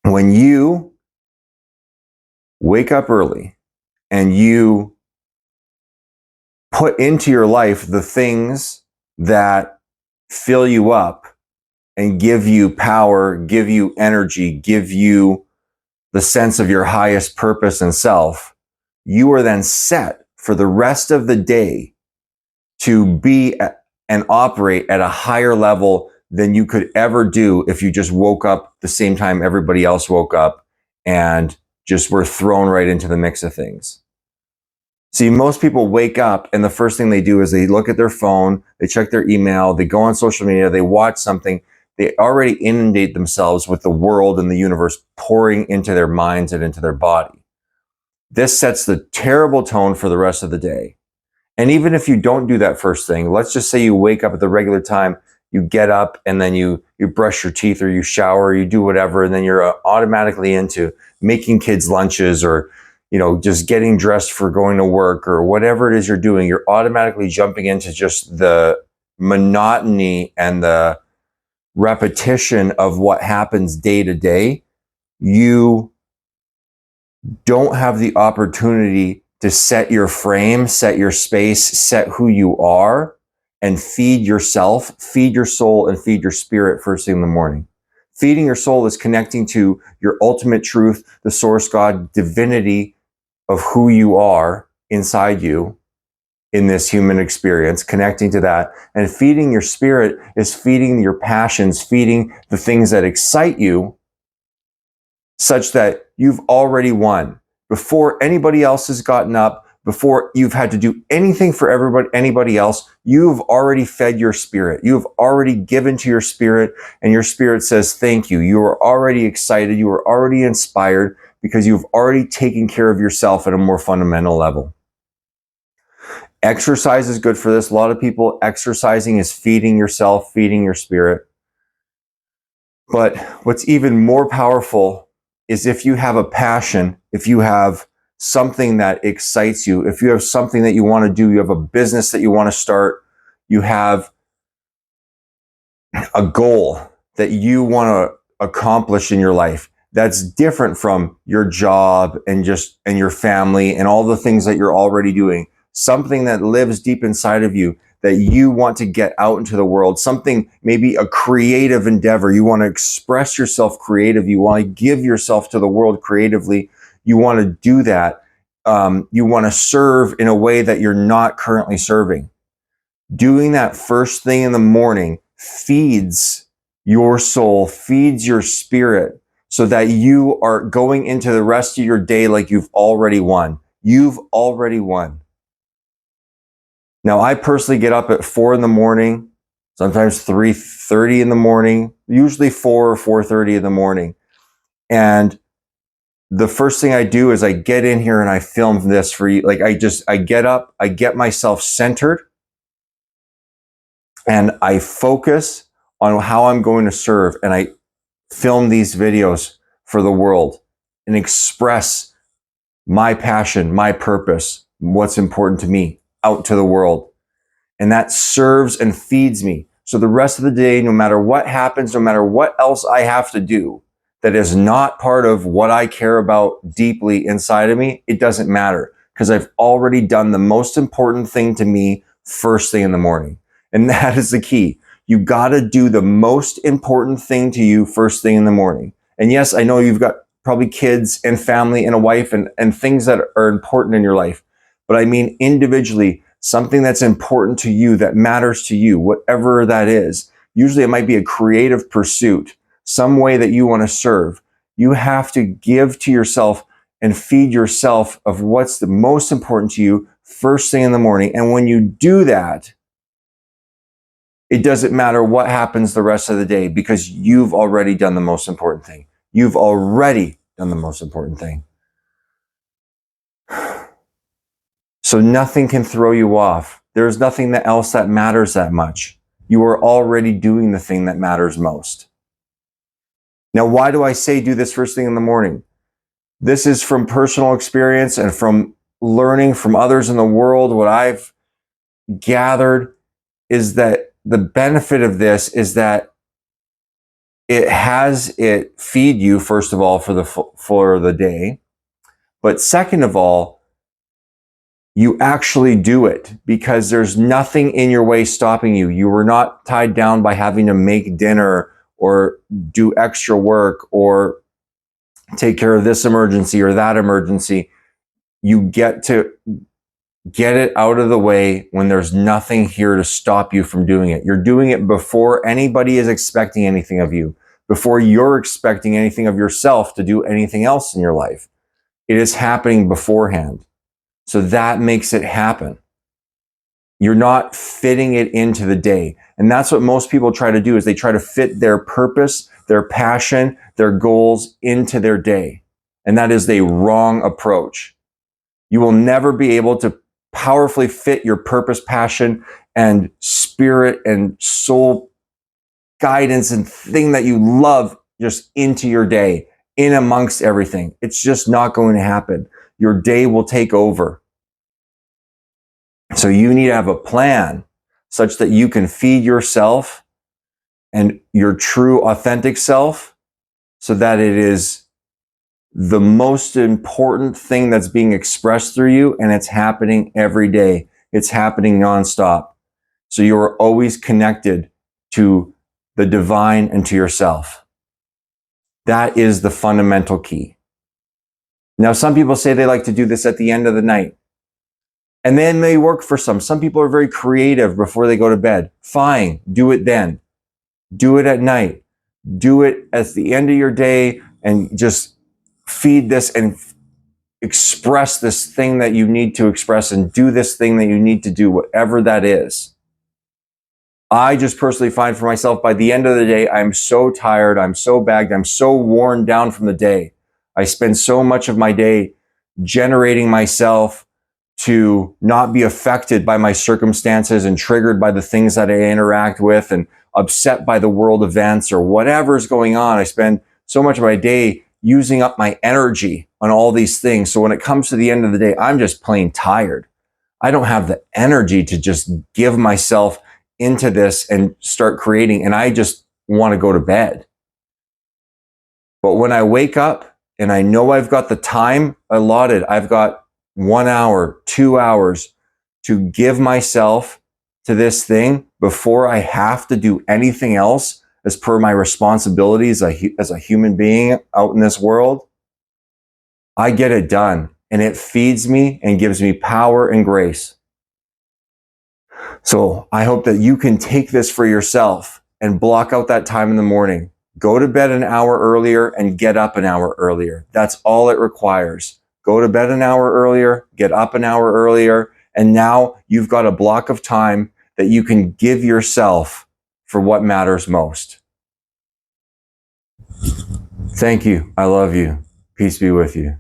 When you wake up early and you put into your life the things that fill you up and give you power, give you energy, give you the sense of your highest purpose and self, you are then set for the rest of the day to be and operate at a higher level than you could ever do if you just woke up the same time everybody else woke up and just were thrown right into the mix of things. See, most people wake up and the first thing they do is they look at their phone, they check their email, they go on social media, they watch something. They already inundate themselves with the world and the universe pouring into their minds and into their body. This sets the terrible tone for the rest of the day. And even if you don't do that first thing, let's just say you wake up at the regular time, you get up and then you brush your teeth or you shower, or you do whatever, and then you're automatically into making kids lunches or just getting dressed for going to work or whatever it is you're doing. You're automatically jumping into just the monotony and the repetition of what happens day to day. You don't have the opportunity to set your frame, set your space, set who you are, and feed yourself, feed your soul, and feed your spirit first thing in the morning. Feeding your soul is connecting to your ultimate truth, the source God, divinity of who you are inside you in this human experience, connecting to that. And feeding your spirit is feeding your passions, feeding the things that excite you, such that you've already won. Before anybody else has gotten up, before you've had to do anything for anybody else, you've already fed your spirit. You've already given to your spirit, and your spirit says thank you. You are already excited. You are already inspired because you've already taken care of yourself at a more fundamental level. Exercise is good for this. A lot of people, exercising is feeding yourself, feeding your spirit. But what's even more powerful is if you have a passion, if you have something that excites you, if you have something that you want to do, you have a business that you want to start, you have a goal that you want to accomplish in your life that's different from your job and your family and all the things that you're already doing. Something that lives deep inside of you that you want to get out into the world, something, maybe a creative endeavor. You want to express yourself creative. You want to give yourself to the world creatively. You want to do that. You want to serve in a way that you're not currently serving. Doing that first thing in the morning feeds your soul, feeds your spirit, so that you are going into the rest of your day like you've already won. You've already won. Now, I personally get up at 4 in the morning, sometimes 3:30 in the morning, usually 4 or 4:30 in the morning. And the first thing I do is I get in here and I film this for you. Like I get up, I get myself centered, and I focus on how I'm going to serve. And I film these videos for the world and express my passion, my purpose, what's important to me out to the world. And that serves and feeds me. So the rest of the day, no matter what happens, no matter what else I have to do that is not part of what I care about deeply inside of me, it doesn't matter, because I've already done the most important thing to me first thing in the morning. And that is the key. You got to do the most important thing to you first thing in the morning. And yes, I know you've got probably kids and family and a wife and things that are important in your life. But I mean individually, something that's important to you, that matters to you, whatever that is. Usually it might be a creative pursuit, some way that you want to serve. You have to give to yourself and feed yourself of what's the most important to you first thing in the morning. And when you do that, it doesn't matter what happens the rest of the day, because you've already done the most important thing. You've already done the most important thing. So nothing can throw you off. There's nothing else that matters that much. You are already doing the thing that matters most. Now, why do I say do this first thing in the morning? This is from personal experience and from learning from others in the world. What I've gathered is that the benefit of this is that it has it feed you, first of all, for the day. But second of all, you actually do it because there's nothing in your way stopping you. You were not tied down by having to make dinner or do extra work or take care of this emergency or that emergency. You get to get it out of the way when there's nothing here to stop you from doing it. You're doing it before anybody is expecting anything of you, before you're expecting anything of yourself to do anything else in your life. It is happening beforehand. So that makes it happen. You're not fitting it into the day. And that's what most people try to do, is they try to fit their purpose, their passion, their goals into their day. And that is the wrong approach. You will never be able to powerfully fit your purpose, passion, and spirit and soul guidance and thing that you love just into your day, in amongst everything. It's just not going to happen. Your day will take over. So you need to have a plan such that you can feed yourself and your true authentic self, so that it is the most important thing that's being expressed through you, and it's happening every day. It's happening nonstop. So you're always connected to the divine and to yourself. That is the fundamental key. Now, some people say they like to do this at the end of the night. And then may work for some. Some people are very creative before they go to bed. Fine, do it then. Do it at night. Do it at the end of your day, and just feed this and express this thing that you need to express, and do this thing that you need to do, whatever that is. I just personally find for myself, by the end of the day, I'm so tired, I'm so bagged, I'm so worn down from the day. I spend so much of my day generating myself to not be affected by my circumstances and triggered by the things that I interact with and upset by the world events or whatever's going on. I spend so much of my day using up my energy on all these things. So when it comes to the end of the day, I'm just plain tired. I don't have the energy to just give myself into this and start creating, and I just want to go to bed. But when I wake up and I know I've got the time allotted, I've got 1 hour, 2 hours to give myself to this thing before I have to do anything else as per my responsibilities as a human being out in this world, I get it done, and it feeds me and gives me power and grace. So I hope that you can take this for yourself and block out that time in the morning. Go to bed an hour earlier and get up an hour earlier. That's all it requires. Go to bed an hour earlier, get up an hour earlier, and now you've got a block of time that you can give yourself for what matters most. Thank you. I love you. Peace be with you.